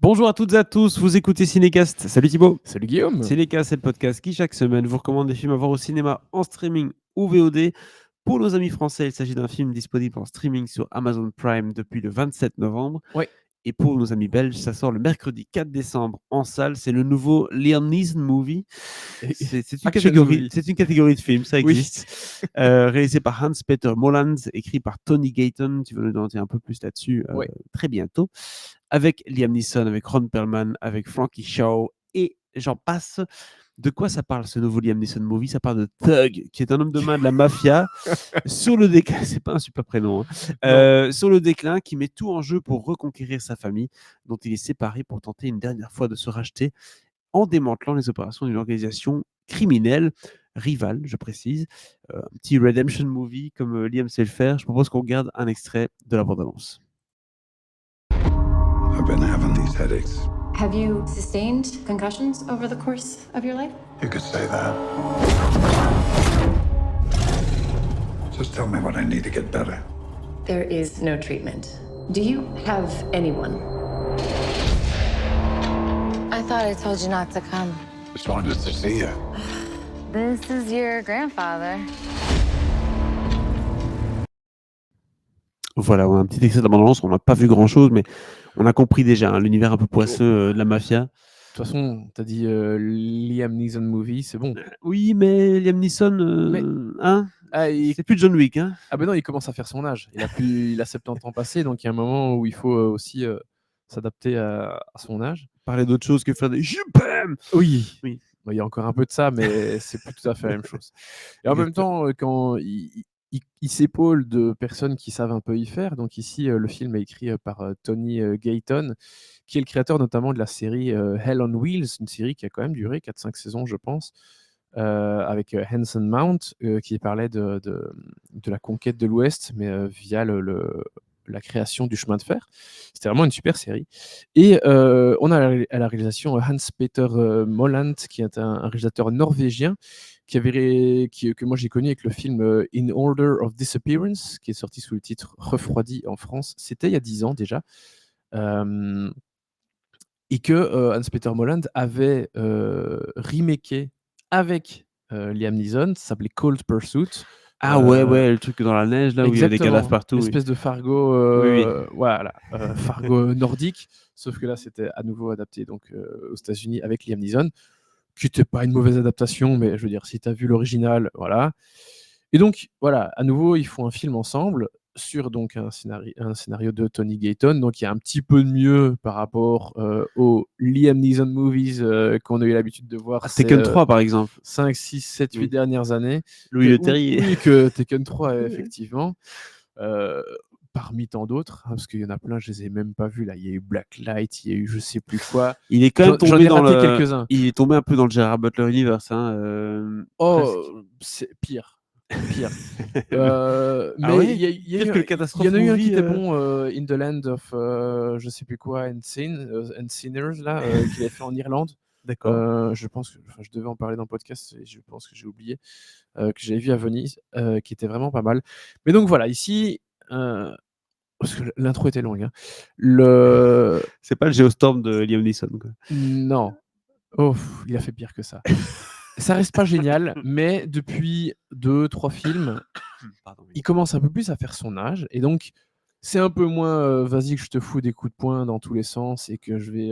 Bonjour à toutes et à tous, vous écoutez Cinécast. Salut Thibaut. Salut Guillaume. Cinécast, c'est le podcast qui chaque semaine vous recommande des films à voir au cinéma, en streaming ou VOD. Pour nos amis français, il s'agit d'un film disponible en streaming sur Amazon Prime depuis le 27 novembre. Ouais. Et pour nos amis belges, ça sort le mercredi 4 décembre en salle. C'est le nouveau Liam Neeson movie. C'est une catégorie de films, ça existe. Réalisé par Hans-Peter Molland, écrit par Tony Gayton. Tu vas nous en dire un peu plus là-dessus très bientôt. Avec Liam Neeson, avec Ron Perlman, avec Frankie Shaw et j'en passe. De quoi ça parle ce nouveau Liam Neeson movie? Ça parle de Thug, qui est un homme de main de la mafia sur le déclin. C'est pas un super prénom. Sur le déclin, qui met tout en jeu pour reconquérir sa famille, dont il est séparé pour tenter une dernière fois de se racheter en démantelant les opérations d'une organisation criminelle rivale, je précise. Un petit redemption movie comme Liam sait le faire. Je propose qu'on regarde un extrait de la bande-annonce. I've been having these headaches. Have you sustained concussions over the course of your life? You could say that. Just tell me what I need to get better. There is no treatment. Do you have anyone? I thought I told you not to come. Just wanted to see you. This is your grandfather. Voilà, un petit extrait de la bande-annonce. On n'a pas vu grand-chose, mais on a compris déjà l'univers un peu poisseux de la mafia. De toute façon, t'as dit Liam Neeson movie, c'est bon. Oui, mais Liam Neeson, c'est plus John Wick. Hein. Ah ben non, il commence à faire son âge. Il a 70 ans passés, donc il y a un moment où il faut aussi s'adapter à son âge. Parler d'autre chose que faire des JUPEM. Oui. Bon, il y a encore un peu de ça, mais c'est plus tout à fait la même chose. Et en même temps, quand il s'épaule de personnes qui savent un peu y faire. Donc ici, le film est écrit par Tony Gayton, qui est le créateur notamment de la série Hell on Wheels, une série qui a quand même duré 4-5 saisons, je pense, avec Anson Mount, qui parlait de la conquête de l'Ouest, mais via la création du chemin de fer. C'était vraiment une super série. Et on a à la réalisation Hans-Peter Molland, qui est un réalisateur norvégien, que moi j'ai connu avec le film In Order of Disappearance, qui est sorti sous le titre Refroidi en France. C'était il y a 10 ans déjà. Et que Hans-Peter Molland avait remaké avec Liam Neeson, ça s'appelait Cold Pursuit. Ah ouais, le truc dans la neige, là, où il y a des cadavres partout. Une espèce de Fargo, voilà, Fargo nordique, sauf que là, c'était à nouveau adapté donc, aux États-Unis avec Liam Neeson, qui n'était pas une mauvaise adaptation, mais je veux dire, si tu as vu l'original, voilà. Et donc, voilà, à nouveau, ils font un film ensemble sur donc un scénario de Tony Gayton, donc il y a un petit peu de mieux par rapport aux Liam Neeson movies qu'on a eu l'habitude de voir. Tekken 3, par exemple. 5, 6, 7, 8 dernières années. Louis Leterrier. Oui, que Tekken 3, effectivement. Parmi tant d'autres, parce qu'il y en a plein, je les ai même pas vus. Là, il y a eu Blacklight, il y a eu je sais plus quoi. Il est quand même tombé quelques-uns. Il est tombé un peu dans le Gerard Butler Universe. C'est pire. Mais il y a eu une catastrophe. Il y en a eu un qui était bon, In the Land of je sais plus quoi, and Sinners, là, qu'il avait fait en Irlande. D'accord. Je pense que je devais en parler dans le podcast et je pense que j'ai oublié, que j'avais vu à Venise, qui était vraiment pas mal. Mais donc voilà, ici, parce que l'intro était longue. Hein. C'est pas le Geostorm de Liam Neeson, quoi. Non. Oh, il a fait pire que ça. Ça reste pas génial, mais depuis 2-3 films, il commence un peu plus à faire son âge, et donc c'est un peu moins vas-y que je te fous des coups de poing dans tous les sens et que je vais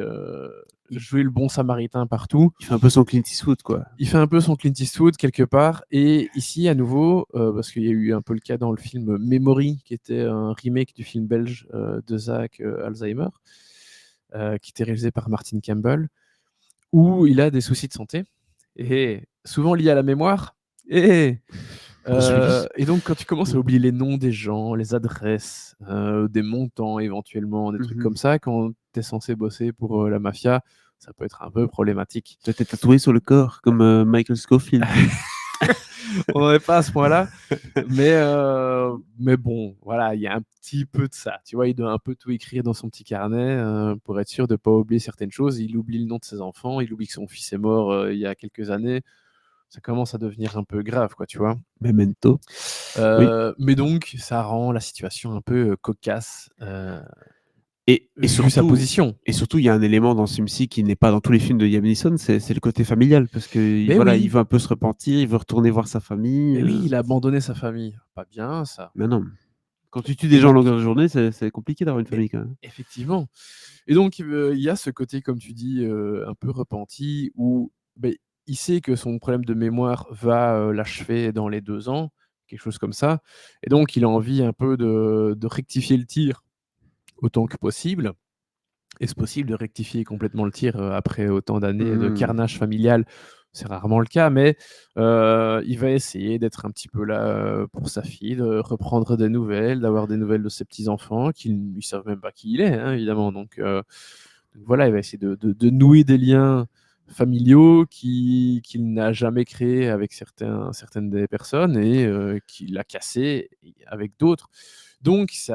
jouer le bon samaritain partout. Il fait un peu son Clint Eastwood, quoi. Il fait un peu son Clint Eastwood quelque part, et ici à nouveau, parce qu'il y a eu un peu le cas dans le film Memory, qui était un remake du film belge de Zach Alzheimer, qui était réalisé par Martin Campbell, où il a des soucis de santé. Et souvent lié à la mémoire. Et donc, quand tu commences à oublier les noms des gens, les adresses, des montants éventuellement, des trucs comme ça, quand tu es censé bosser pour la mafia, ça peut être un peu problématique. Tu t'es tatoué sur le corps, comme Michael Scofield. On n'en est pas à ce point-là. Mais bon, voilà, il y a un petit peu de ça. Tu vois, il doit un peu tout écrire dans son petit carnet pour être sûr de ne pas oublier certaines choses. Il oublie le nom de ses enfants, il oublie que son fils est mort il y a quelques années. Ça commence à devenir un peu grave, quoi, tu vois. Memento. Mais donc, ça rend la situation un peu cocasse. Et vu surtout, sa position. Et surtout, il y a un élément dans ce film-ci qui n'est pas dans tous les films de Liam Neeson, c'est le côté familial, parce que Mais voilà, oui. il veut un peu se repentir, il veut retourner voir sa famille. Mais oui, il a abandonné sa famille. Pas bien, ça. Mais non, quand tu tues des gens en donc- longueur de journée, c'est compliqué d'avoir une Mais- famille quand même. Effectivement. Et donc, il y a ce côté, comme tu dis, un peu repenti, où il sait que son problème de mémoire va l'achever dans les 2 ans, quelque chose comme ça. Et donc, il a envie un peu de rectifier le tir autant que possible. Est-ce possible de rectifier complètement le tir après autant d'années de carnage familial? C'est rarement le cas, mais il va essayer d'être un petit peu là pour sa fille, de reprendre des nouvelles, d'avoir des nouvelles de ses petits-enfants, qui ne savent même pas qui il est, hein, évidemment. Donc voilà, il va essayer de nouer des liens familiaux qu'il n'a jamais créés avec certaines des personnes et qu'il a cassés avec d'autres. Donc c'est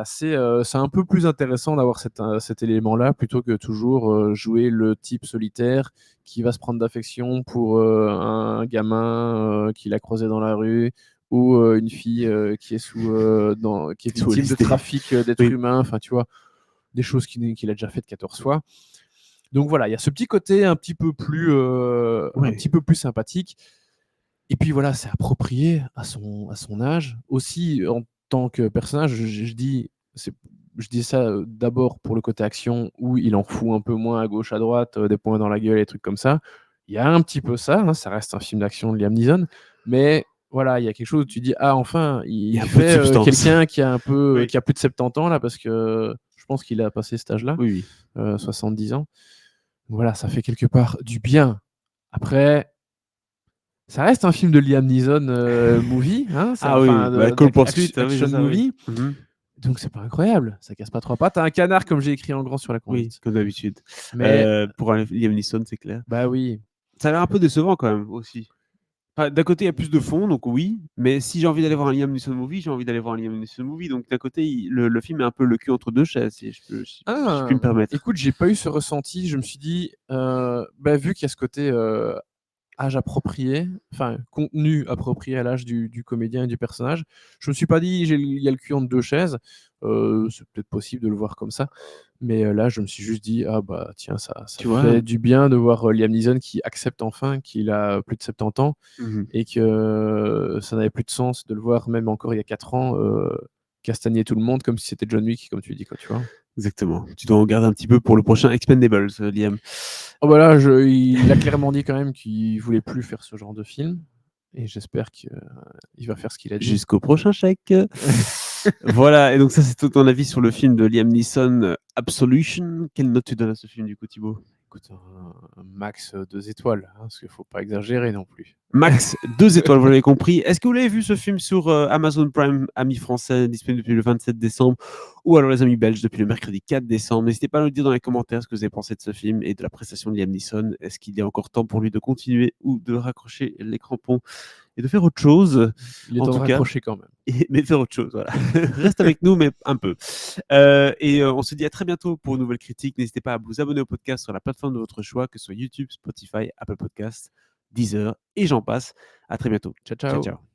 un peu plus intéressant d'avoir cet élément-là plutôt que toujours jouer le type solitaire qui va se prendre d'affection pour un gamin qu'il a croisé dans la rue ou une fille qui est qui est Sous victime de LSD. trafic d'êtres Oui. humains, enfin tu vois, des choses qu'il a déjà faites 14 fois. Donc voilà, il y a ce petit côté un petit peu plus sympathique. Et puis voilà, c'est approprié à son âge. Aussi, en tant que personnage, je dis ça d'abord pour le côté action, où il en fout un peu moins à gauche, à droite, des poings dans la gueule, des trucs comme ça. Il y a un petit peu ça, hein, ça reste un film d'action de Liam Neeson, mais voilà, il y a quelque chose où tu dis: «Ah enfin, y il a un peu de fait substance.» quelqu'un qui a un peu, Oui. qui a plus de 70 ans là», parce que je pense qu'il a passé cet âge-là, Oui, oui. 70 ans. Voilà, ça fait quelque part du bien. Après, ça reste un film de Liam Neeson, movie, hein, Ah oui, Call Pursuit, oui, action c'est ça, oui. movie, donc c'est pas incroyable, ça casse pas 3 pattes à un canard comme j'ai écrit en grand sur la Oui, conduite. comme d'habitude. Mais Pour un Liam Neeson, c'est clair. bah oui, Ça a l'air un peu décevant quand même aussi. Enfin, d'un côté, il y a plus de fond, donc oui, mais si j'ai envie d'aller voir un Liam Neeson movie, j'ai envie d'aller voir un Liam Neeson movie. Donc d'un côté, le film est un peu le cul entre deux chaises, si je puis me permettre. écoute, j'ai pas eu ce ressenti, je me suis dit, vu qu'il y a ce côté, âge approprié, enfin contenu approprié à l'âge du comédien et du personnage, je me suis pas dit: il y a le cul entre 2 chaises», c'est peut-être possible de le voir comme ça, mais là, je me suis juste dit: «Ah bah tiens, ça Tu vois? fait du bien de voir Liam Neeson qui accepte enfin qu'il a plus de 70 ans et que ça n'avait plus de sens de le voir, même encore il y a 4 ans, castagner tout le monde comme si c'était John Wick, comme tu dis, quoi, tu vois?» Exactement. Tu dois en garder un petit peu pour le prochain Expendables, Liam. Oh bah là, il a clairement dit quand même qu'il voulait plus faire ce genre de film et j'espère qu'il va faire ce qu'il a dit. Jusqu'au prochain chèque. Voilà, et donc ça, c'est tout ton avis sur le film de Liam Neeson, Absolution. Quelle note tu donnes à ce film, du coup, Thibaut? Écoute, un max 2 étoiles, hein, parce qu'il faut pas exagérer non plus. Max 2 étoiles, vous l'avez compris. Est-ce que vous l'avez vu ce film sur Amazon Prime, amis français, disponible depuis le 27 décembre, ou alors les amis belges depuis le mercredi 4 décembre? N'hésitez pas à nous dire dans les commentaires ce que vous avez pensé de ce film et de la prestation de Liam Neeson. Est-ce qu'il est encore temps pour lui de continuer ou de raccrocher les crampons et de faire autre chose? Il est En temps de tout cas, raccrocher quand même. mais faire autre chose, voilà. Reste avec nous, mais un peu. On se dit à très bientôt pour une nouvelle critique. N'hésitez pas à vous abonner au podcast sur la plateforme de votre choix, que ce soit YouTube, Spotify, Apple Podcasts, Deezer et j'en passe. À très bientôt. Ciao, Ciao, ciao. ciao.